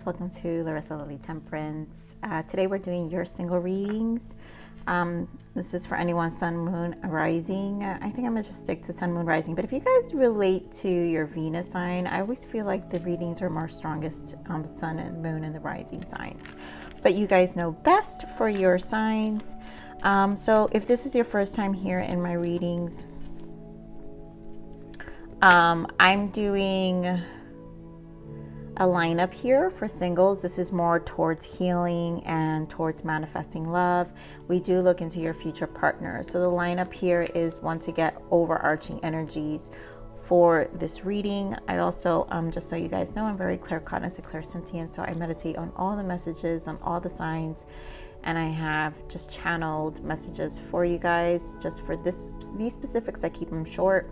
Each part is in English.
welcome to Larisa Lili Temperance. Today we're doing your single readings. This is for anyone sun, moon, rising. I think I'm gonna just stick to sun, moon, rising, but if you guys relate to your Venus sign, I always feel like the readings are more strongest on the sun and moon and the rising signs, but you guys know best for your signs. So if this is your first time here in my readings, I'm doing a lineup here for singles. This is more towards healing and towards manifesting love. We do look into your future partner. So the lineup here is one to get overarching energies for this reading. I also, just so you guys know, I'm very claircognizant and clairsentient, so I meditate on all the messages, on all the signs, and I have just channeled messages for you guys. Just for these specifics, I keep them short.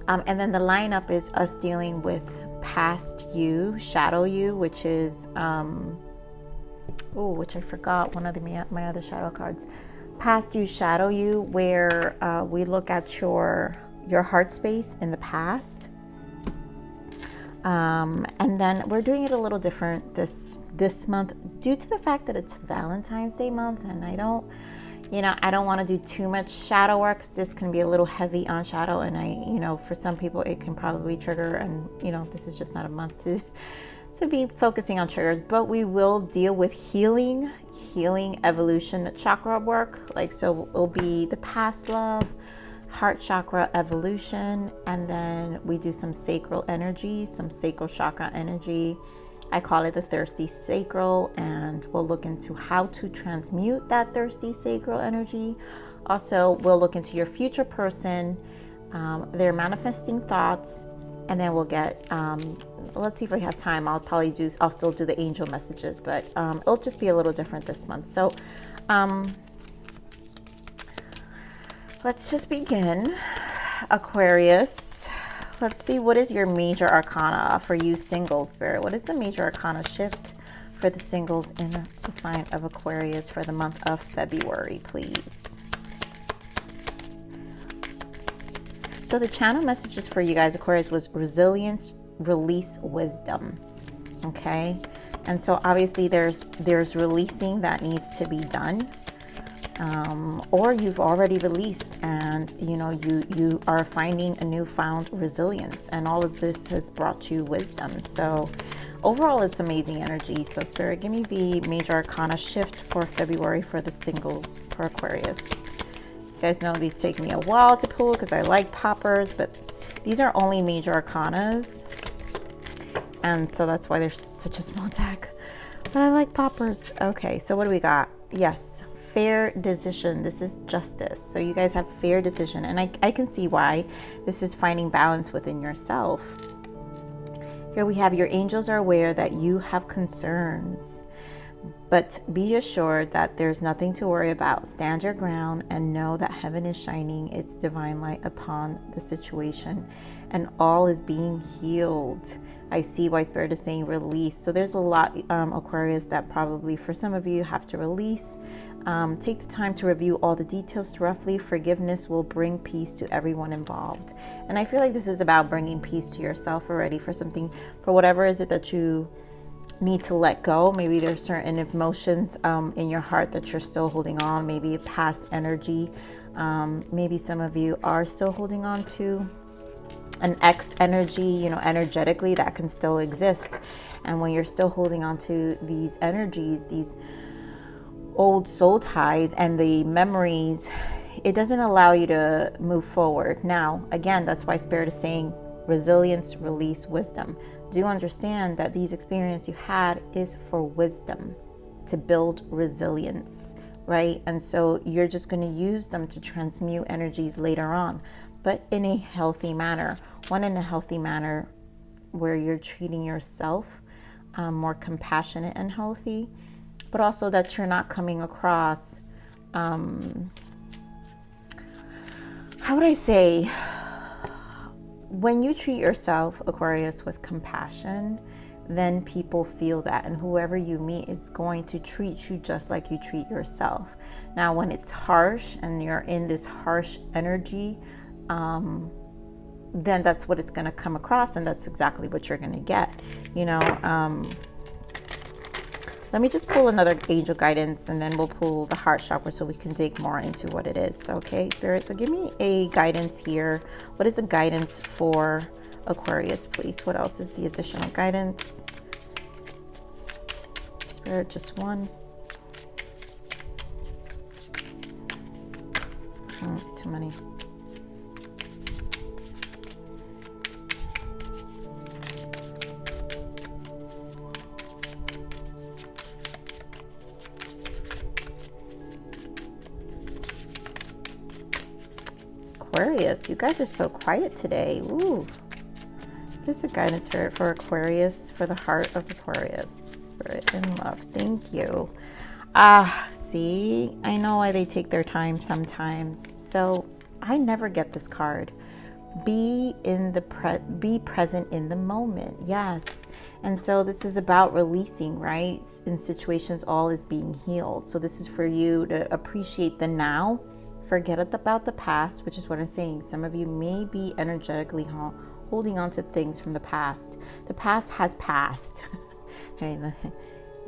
And then the lineup is us dealing with past you, shadow you, which is which I forgot one of my other shadow cards. Past you, shadow you, where we look at your heart space in the past. And then we're doing it a little different this month due to the fact that it's Valentine's Day month, and I don't want to do too much shadow work because this can be a little heavy on shadow, and for some people it can probably trigger, and this is just not a month to be focusing on triggers, but we will deal with healing, evolution, chakra work. So it'll be the past love, heart chakra evolution, and then we do some sacral energy, some sacral chakra energy. I call it the thirsty sacral, and we'll look into how to transmute that thirsty sacral energy. Also, we'll look into your future person, their manifesting thoughts, and then we'll get, let's see if we have time. I'll still do the angel messages, but it'll just be a little different this month. So let's just begin. Aquarius. Let's see, what is your major arcana for you singles, Spirit? What is the major arcana shift for the singles in the sign of Aquarius for the month of February, please? So the channel messages for you guys, Aquarius, was resilience, release, wisdom. Okay? And so obviously there's releasing that needs to be done. Or you've already released, and you are finding a newfound resilience, and all of this has brought you wisdom. So overall, it's amazing energy. So Spirit, give me the major arcana shift for February for the singles for Aquarius. You guys know these take me a while to pull because I like poppers, but these are only major arcanas, and so that's why there's such a small deck, but I like poppers. Okay, so what do we got? Yes, fair decision. This is justice. So you guys have fair decision, and I can see why. This is finding balance within yourself. Here we have your angels are aware that you have concerns, but be assured that there's nothing to worry about. Stand your ground and know that heaven is shining its divine light upon the situation, and all is being healed. I see why Spirit is saying release. So there's a lot, Aquarius, that probably for some of you have to release. Take the time to review all the details roughly. Forgiveness will bring peace to everyone involved. And I feel like this is about bringing peace to yourself already for whatever is it that you need to let go. Maybe there's certain emotions in your heart that you're still holding on, maybe past energy. Maybe some of you are still holding on to an ex energy, energetically that can still exist. And when you're still holding on to these energies, these old soul ties and the memories, it doesn't allow you to move forward. Now, again, that's why Spirit is saying resilience, release, wisdom. Do understand that these experiences you had is for wisdom, to build resilience, right? And so you're just going to use them to transmute energies later on, but in a healthy manner. One, in a healthy manner where you're treating yourself more compassionate and healthy, but also that you're not coming across, how would I say, when you treat yourself, Aquarius, with compassion, then people feel that, and whoever you meet is going to treat you just like you treat yourself. Now, when it's harsh and you're in this harsh energy, then that's what it's going to come across, and that's exactly what you're going to get. Let me just pull another angel guidance, and then we'll pull the heart chakra so we can dig more into what it is. Okay, Spirit, so give me a guidance here. What is the guidance for Aquarius, please? What else is the additional guidance? Spirit, just one. Too many. Aquarius, you guys are so quiet today. Ooh. What is the guidance for Aquarius, for the heart of Aquarius? Spirit and love. Thank you. See, I know why they take their time sometimes. So I never get this card. Be present in the moment. Yes. And so this is about releasing, right? In situations, all is being healed. So this is for you to appreciate the now. Forget about the past, which is what I'm saying. Some of you may be energetically holding on to things from the past. The past has passed. I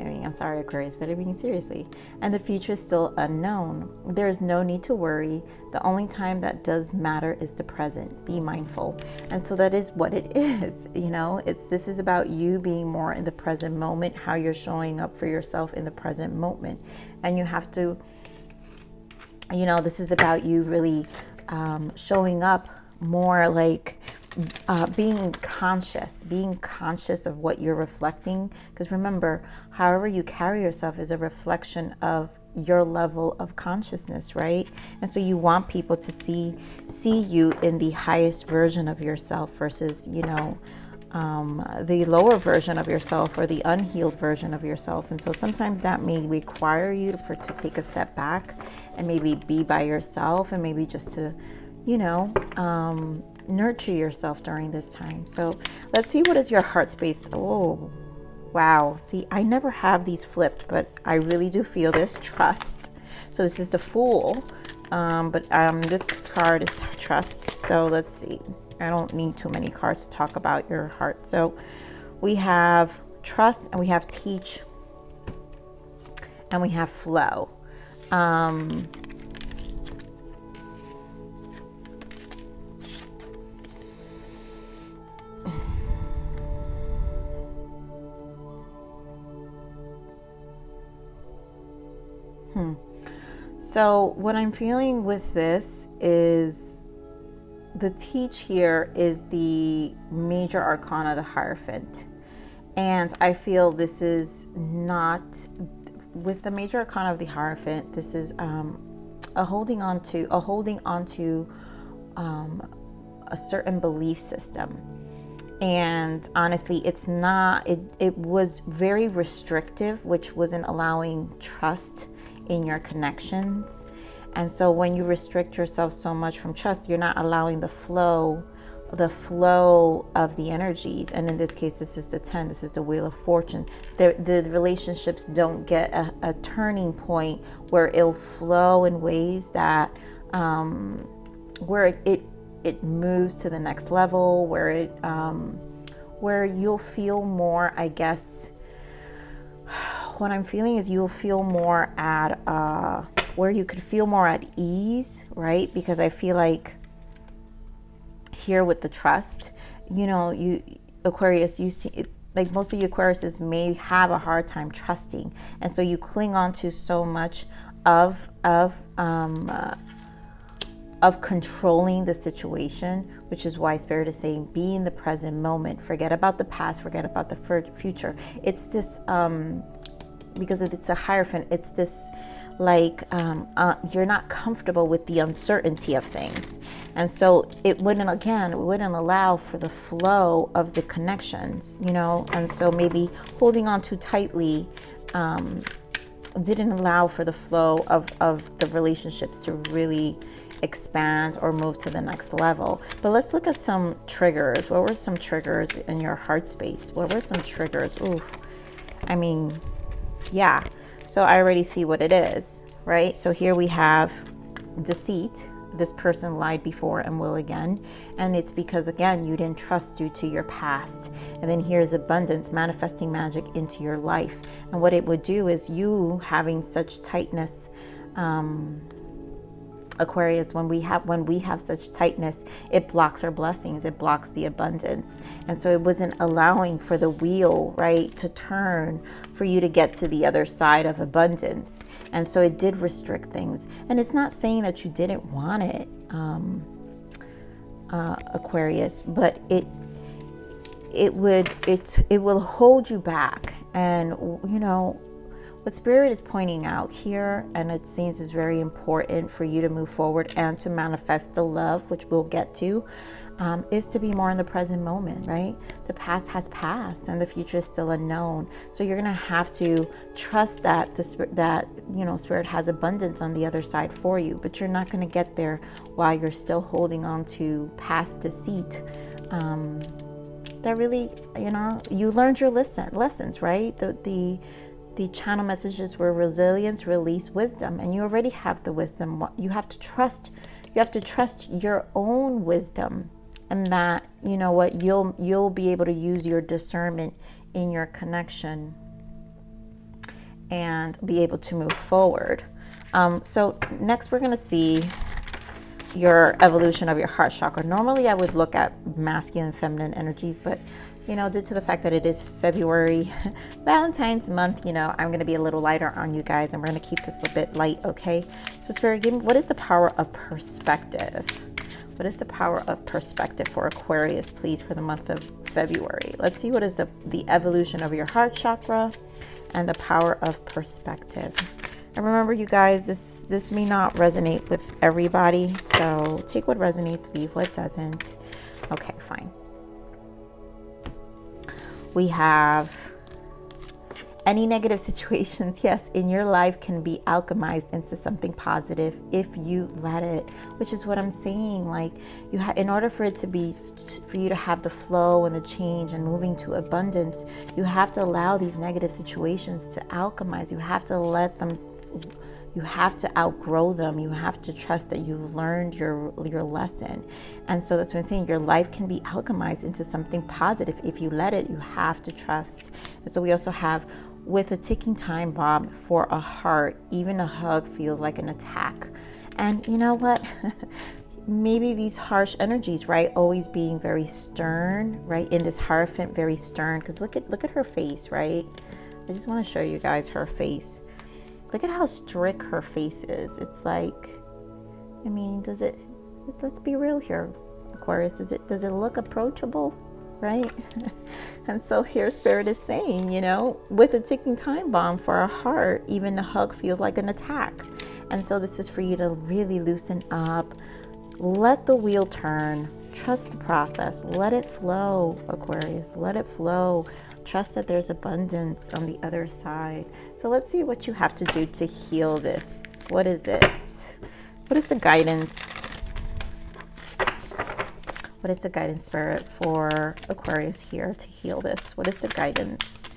mean, I'm sorry, Aquarius, but I mean, seriously. And the future is still unknown. There is no need to worry. The only time that does matter is the present. Be mindful. And so that is what it is. You know, this is about you being more in the present moment, how you're showing up for yourself in the present moment. And you have to, you know, this is about you really showing up more like being conscious of what you're reflecting. Because remember, however you carry yourself is a reflection of your level of consciousness, right? And so you want people to see you in the highest version of yourself versus, you know, the lower version of yourself or the unhealed version of yourself. And so sometimes that may require you to take a step back and maybe be by yourself, and maybe just to, you know, nurture yourself during this time. So let's see, what is your heart space? Oh, wow. See, I never have these flipped, but I really do feel this trust. So this is the Fool, but this card is trust. So let's see. I don't need too many cards to talk about your heart. So we have trust, and we have teach, and we have flow. So what I'm feeling with this is the teach here is the major arcana, the Hierophant. And I feel this is not, with the major arcana of the Hierophant, this is a holding on to a certain belief system. And honestly, it's not, it was very restrictive, which wasn't allowing trust in your connections. And so when you restrict yourself so much from trust, you're not allowing the flow of the energies. And in this case, this is the 10, this is the Wheel of Fortune. The relationships don't get a turning point where it'll flow in ways that where it moves to the next level, where you'll feel more, I guess, what I'm feeling is you'll feel more at where you could feel more at ease, right? Because I feel like here with the trust, you know, you Aquarius, you see, like most of you Aquariuses may have a hard time trusting, and so you cling on to so much of controlling the situation, which is why Spirit is saying be in the present moment. Forget about the past, forget about the future. It's this because it's a Hierophant, it's this like you're not comfortable with the uncertainty of things, and so it wouldn't allow for the flow of the connections, you know. And so maybe holding on too tightly didn't allow for the flow of the relationships to really expand or move to the next level. But let's look at some triggers. What were some triggers in your heart space? What were some triggers? Ooh, I mean, yeah. So I already see what it is, right? So here we have deceit, this person lied before and will again. And it's because, again, you didn't trust due to your past. And then here's abundance, manifesting magic into your life. And what it would do is you having such tightness, Aquarius, when we have such tightness, it blocks our blessings, it blocks the abundance. And so it wasn't allowing for the wheel, right, to turn for you to get to the other side of abundance. And so it did restrict things. And it's not saying that you didn't want it, Aquarius, but it will hold you back. And you know what Spirit is pointing out here, and it seems is very important for you to move forward and to manifest the love, which we'll get to, is to be more in the present moment, right? The past has passed and the future is still unknown. So you're going to have to trust that Spirit has abundance on the other side for you, but you're not going to get there while you're still holding on to past deceit. That really, you learned your lessons, right? The channel messages were resilience, release, wisdom, and you already have the wisdom. You have to trust your own wisdom, and that, you know what, you'll be able to use your discernment in your connection and be able to move forward. So next we're going to see your evolution of your heart chakra. Normally I would look at masculine and feminine energies, but due to the fact that it is February, Valentine's month, I'm going to be a little lighter on you guys, and we're going to keep this a bit light, okay? So Spirit, give me, what is the power of perspective? What is the power of perspective for Aquarius, please, for the month of February? Let's see what is the evolution of your heart chakra and the power of perspective. And remember, you guys, this may not resonate with everybody, so take what resonates, leave what doesn't. Okay, fine. We have any negative situations, yes, in your life can be alchemized into something positive if you let it, which is what I'm saying. Like, in order for it to be, for you to have the flow and the change and moving to abundance, you have to allow these negative situations to alchemize. You have to let them, you have to outgrow them. You have to trust that you've learned your lesson. And so that's what I'm saying. Your life can be alchemized into something positive if you let it. You have to trust. And so we also have, with a ticking time bomb for a heart, even a hug feels like an attack. And you know what? Maybe these harsh energies, right? Always being very stern, right? In this Hierophant, very stern. Because look at her face, right? I just want to show you guys her face. Look at how strict her face is. It's like, I mean, let's be real here, Aquarius. Does it look approachable, right? And so here Spirit is saying, with a ticking time bomb for a heart, even a hug feels like an attack. And so this is for you to really loosen up, let the wheel turn, trust the process, let it flow, Aquarius, let it flow. Trust that there's abundance on the other side. So let's see what you have to do to heal this. What is it? What is the guidance? What is the guidance, Spirit, for Aquarius here to heal this? What is the guidance?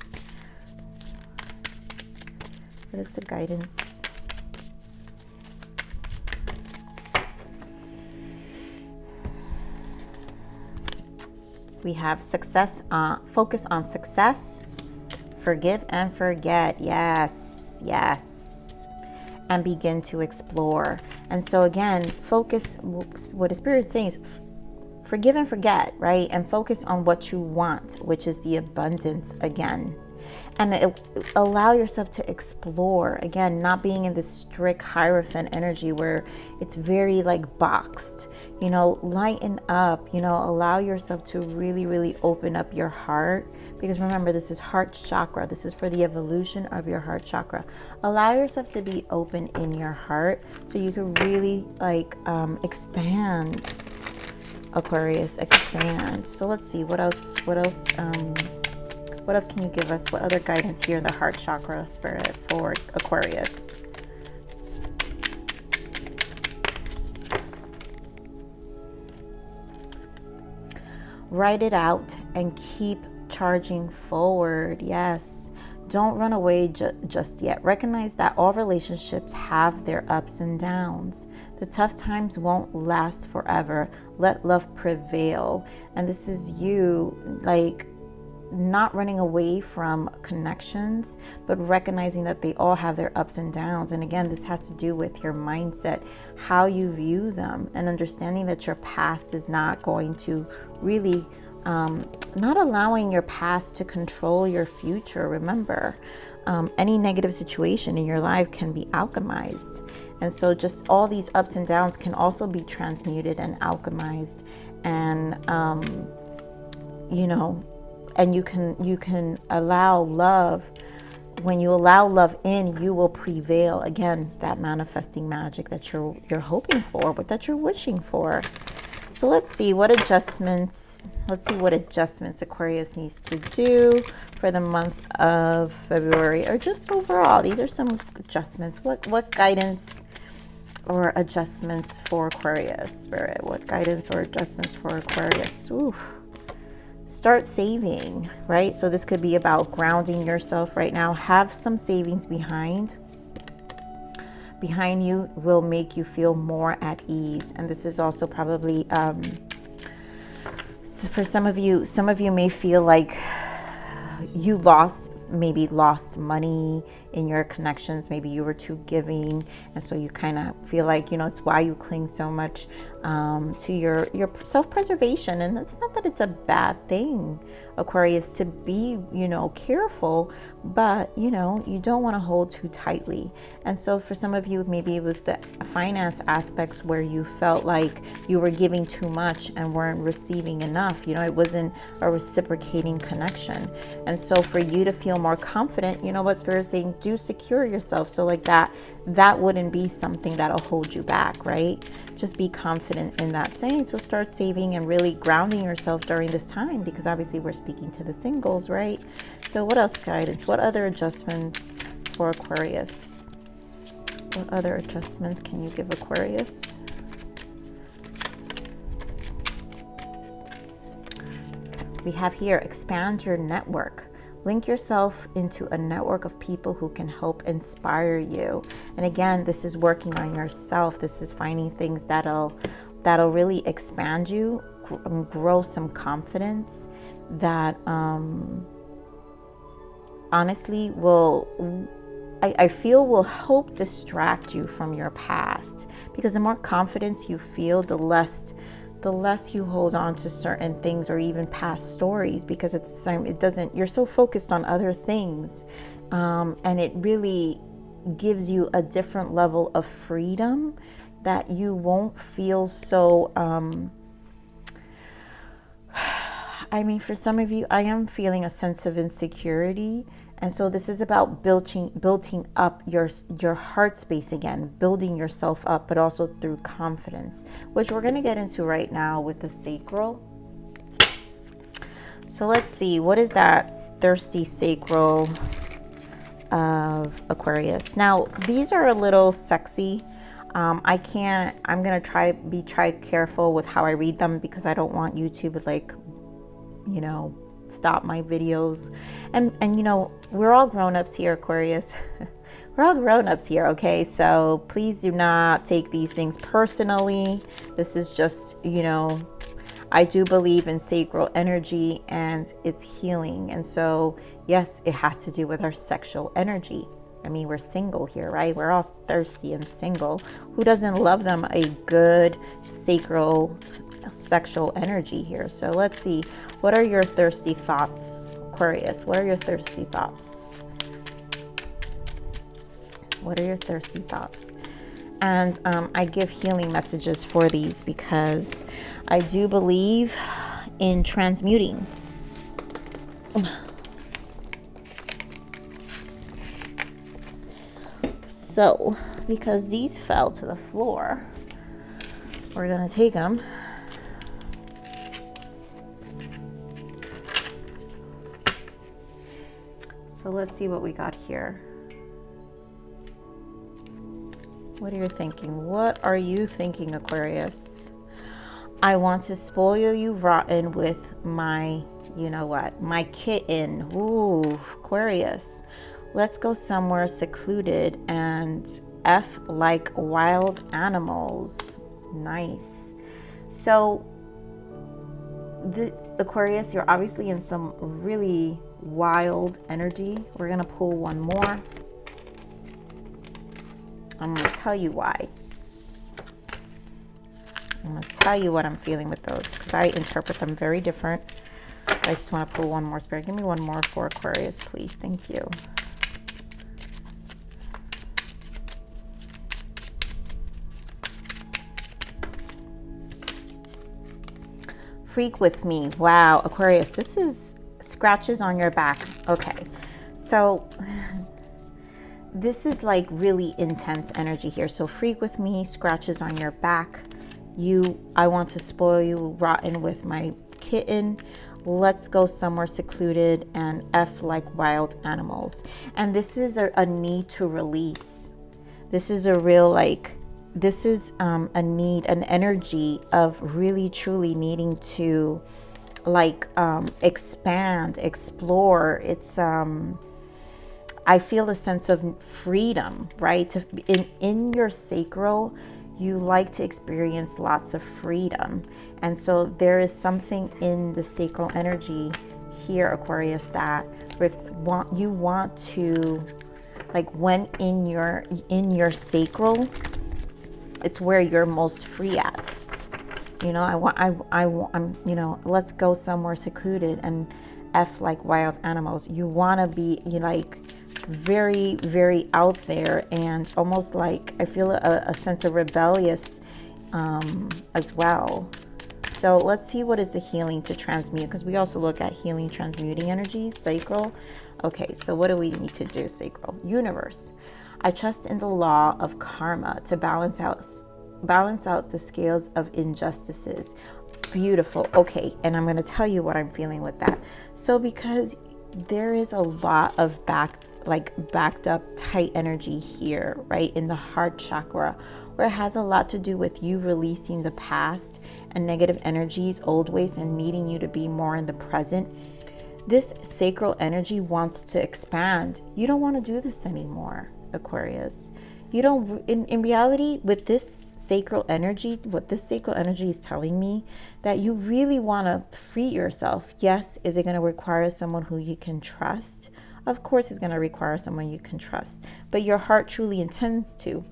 What is the guidance? We have success, focus on success, forgive and forget. Yes. And begin to explore. And so again, focus, what the Spirit is saying is forgive and forget, right? And focus on what you want, which is the abundance again. And allow yourself to explore, again, not being in this strict Hierophant energy where it's very like boxed, lighten up, allow yourself to really, really open up your heart. Because remember, this is heart chakra. This is for the evolution of your heart chakra. Allow yourself to be open in your heart so you can really expand, Aquarius, expand. So let's see, what else can you give us? What other guidance here in the heart chakra, Spirit, for Aquarius? Write it out and keep charging forward. Yes. Don't run away just yet. Recognize that all relationships have their ups and downs. The tough times won't last forever. Let love prevail. And this is you, like, not running away from connections, but recognizing that they all have their ups and downs. And again, this has to do with your mindset, how you view them, and understanding that your past is not going to really, not allowing your past to control your future. Remember, any negative situation in your life can be alchemized. And so just all these ups and downs can also be transmuted and alchemized. And, you know, and you can allow love. When you allow love in, you will prevail. Again, that manifesting magic that you're hoping for, but that you're wishing for. So let's see what adjustments. Let's see what adjustments Aquarius needs to do for the month of February, or just overall. These are some adjustments. What guidance or adjustments for Aquarius, Spirit? What guidance or adjustments for Aquarius? Ooh. Start saving, right? So this could be about grounding yourself right now. Have some savings behind you will make you feel more at ease. And this is also probably for some of you may feel like you lost money in your connections. Maybe you were too giving, and so you kind of feel like, you know, it's why you cling so much to your self-preservation. And it's not that it's a bad thing, Aquarius, to be, you know, careful, but, you know, you don't want to hold too tightly. And so for some of you, maybe it was the finance aspects where you felt like you were giving too much and weren't receiving enough. You know, it wasn't a reciprocating connection. And so for you to feel more confident, you know what Spirit is saying, do secure yourself. So like that wouldn't be something that'll hold you back, right? Just be confident in that saying. So start saving and really grounding yourself during this time, because obviously we're speaking to the singles, right? So what else guidance? What other adjustments for Aquarius? What other adjustments can you give Aquarius? We have here, expand your network. Link yourself into a network of people who can help inspire you. And again, this is working on yourself. This is finding things that'll really expand you, grow some confidence that honestly I feel will help distract you from your past. Because the more confidence you feel, the less you hold on to certain things or even past stories, because at the time you're so focused on other things, and it really gives you a different level of freedom that you won't feel so I mean, for some of you, I am feeling a sense of insecurity. And so this is about building up your heart space again, building yourself up, but also through confidence, which we're going to get into right now with the sacral. So let's see, what is that thirsty sacral of Aquarius? Now, these are a little sexy. I'm going to be careful with how I read them, because I don't want YouTube like, you know, stop my videos. And you know, we're all grown-ups here, Aquarius. We're all grown-ups here, okay? So please do not take these things personally. This is just, you know, I do believe in sacral energy and its healing. And so, yes, it has to do with our sexual energy. I mean, we're single here, right? We're all thirsty and single. Who doesn't love them a good sacral sexual energy here? So let's see, what are your thirsty thoughts, Aquarius? What are your thirsty thoughts? What are your thirsty thoughts? And I give healing messages for these because I do believe in transmuting. So, because these fell to the floor, we're going to take them. So let's see what we got here. What are you thinking? What are you thinking, Aquarius? I want to spoil you rotten with my You know what? My kitten. Ooh, Aquarius. Let's go somewhere secluded and F like wild animals. Nice. So, the Aquarius, you're obviously in some really wild energy. We're going to pull one more. I'm going to tell you why. I'm going to tell you what I'm feeling with those because I interpret them very different. I just want to pull one more spirit. Give me one more for Aquarius, please. Thank you. Freak with me. Wow, Aquarius, this is scratches on your back. Okay, so this is like really intense energy here. So freak with me, scratches on your back. I want to spoil you rotten with my kitten. Let's go somewhere secluded and F like wild animals. And this is a need to release. This is a real this is a need, an energy of really truly needing to expand, explore. It's I feel a sense of freedom, right? In your sacral, you like to experience lots of freedom. And so there is something in the sacral energy here, Aquarius, that you want to, like, when in your sacral, it's where you're most free at. You know, I'm, you know, let's go somewhere secluded and F like wild animals. You want to be like very, very out there, and almost like I feel a sense of rebellious as well. So let's see what is the healing to transmute, because we also look at healing transmuting energies, sacral. Okay, so what do we need to do, sacral? Universe. I trust in the law of karma to balance out the scales of injustices. Beautiful. Okay, and I'm going to tell you what I'm feeling with that. So because there is a lot of backed up tight energy here, right, in the heart chakra, where it has a lot to do with you releasing the past and negative energies, old ways, and needing you to be more in the present. This sacral energy wants to expand. You don't want to do this anymore, Aquarius. You don't, in reality, with this sacral energy, what this sacral energy is telling me, that you really want to free yourself. Yes, is it going to require someone who you can trust? Of course, it's going to require someone you can trust, but your heart truly intends to.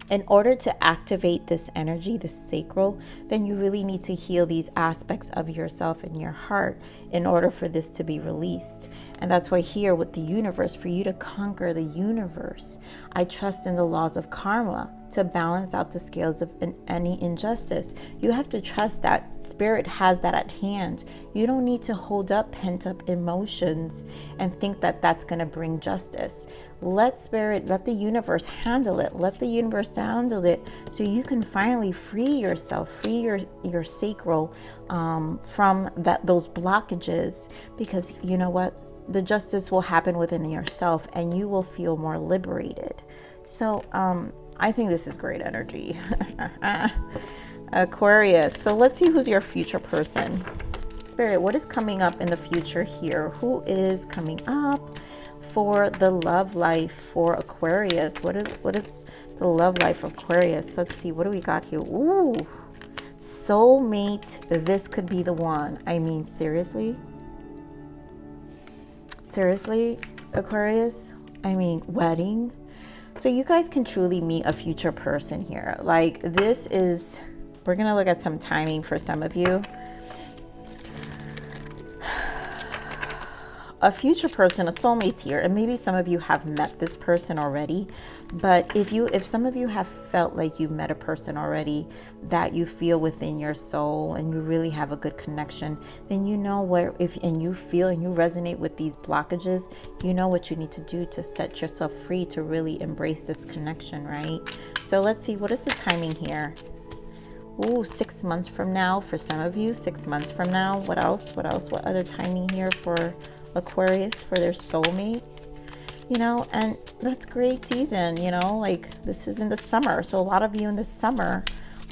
In order to activate this energy, this sacral, then you really need to heal these aspects of yourself and your heart in order for this to be released. And that's why here with the universe, for you to conquer the universe, I trust in the laws of karma to balance out the scales of any injustice. You have to trust that spirit has that at hand. You don't need to hold up pent up emotions and think that that's going to bring justice. Let spirit, let the universe handle it. Let the universe handle it so you can finally free yourself, free your sacral from those blockages, because you know what? The justice will happen within yourself and you will feel more liberated. So I think this is great energy. Aquarius. So let's see who's your future person. Spirit, what is coming up in the future here? Who is coming up for the love life for Aquarius? What is the love life of Aquarius? Let's see. What do we got here? Ooh, soulmate. This could be the one. I mean, seriously? Seriously, Aquarius? I mean, wedding? So you guys can truly meet a future person here. Like, this is, we're going to look at some timing for some of you. A future person, a soulmate's here, and maybe some of you have met this person already. But if some of you have felt like you met a person already that you feel within your soul and you really have a good connection, then you know where, and you feel and you resonate with these blockages, you know what you need to do to set yourself free to really embrace this connection, right? So let's see, what is the timing here? Ooh, 6 months from now for some of you. 6 months from now. What else? What other timing here for Aquarius, for their soulmate? You know, and that's great season, you know, like this is in the summer. So a lot of you in the summer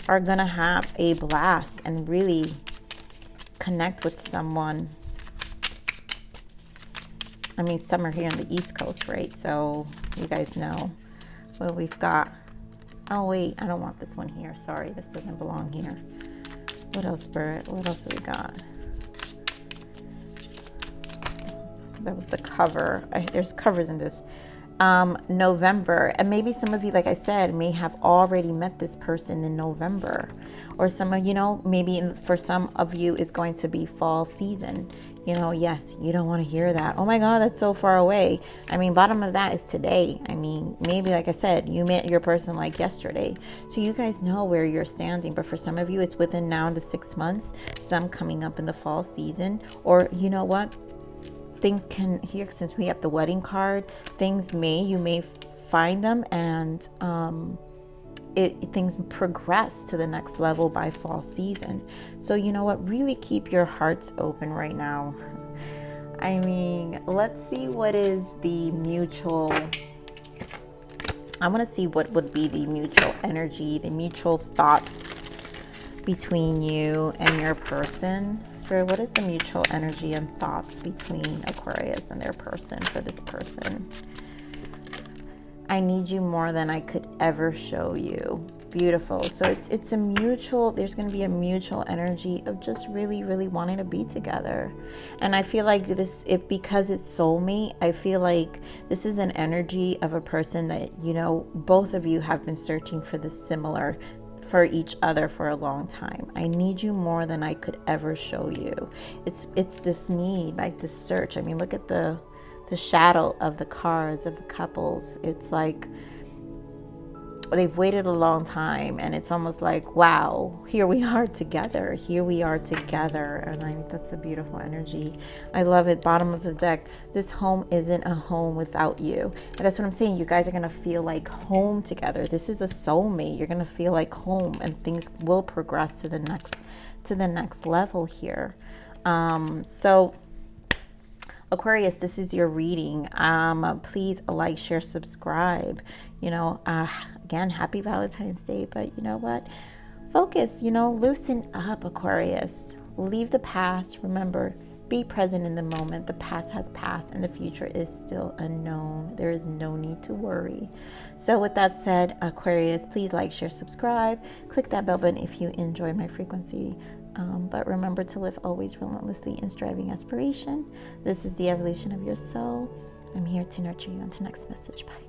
are gonna have a blast and really connect with someone I mean, summer here on the East Coast, right? So you guys know what we've got. Oh, wait, I don't want this one here. Sorry, this doesn't belong here. What else, Spirit? What else do we got? That was the cover. There's covers in this. November. And maybe some of you, like I said, may have already met this person in November. Or some of, you know, maybe for some of you, it's going to be fall season. You know, yes, you don't want to hear that. Oh my God, that's so far away. I mean, bottom of that is today. I mean, maybe, like I said, you met your person like yesterday. So you guys know where you're standing. But for some of you, it's within now and the 6 months. Some coming up in the fall season. Or you know what? Things can, here, since we have the wedding card, things you may find them, and things progress to the next level by fall season. So you know what, really keep your hearts open right now. I mean, let's see what is the mutual, I want to see what would be the mutual energy, the mutual thoughts between you and your person. Spirit, what is the mutual energy and thoughts between Aquarius and their person for this person? I need you more than I could ever show you. Beautiful. So it's a mutual, there's going to be a mutual energy of just really, really wanting to be together. And I feel like because it's soulmate, I feel like this is an energy of a person that, you know, both of you have been searching for the similar for each other for a long time. I need you more than I could ever show you. It's this need, like this search. I mean, look at the shadow of the cards of the couples. It's like they've waited a long time, and it's almost like, wow, here we are together. Here we are together. And I think that's a beautiful energy. I love it. Bottom of the deck. This home isn't a home without you. And that's what I'm saying. You guys are going to feel like home together. This is a soulmate. You're going to feel like home, and things will progress to the next level here. So Aquarius, this is your reading. Please like, share, subscribe. You know, again, happy Valentine's Day. But you know what? Focus, you know, loosen up, Aquarius. Leave the past. Remember, be present in the moment. The past has passed and the future is still unknown. There is no need to worry. So with that said, Aquarius, please like, share, subscribe. Click that bell button if you enjoy my frequency. But remember to live always relentlessly in striving aspiration. This is the evolution of your soul. I'm here to nurture you. Until next message. Bye.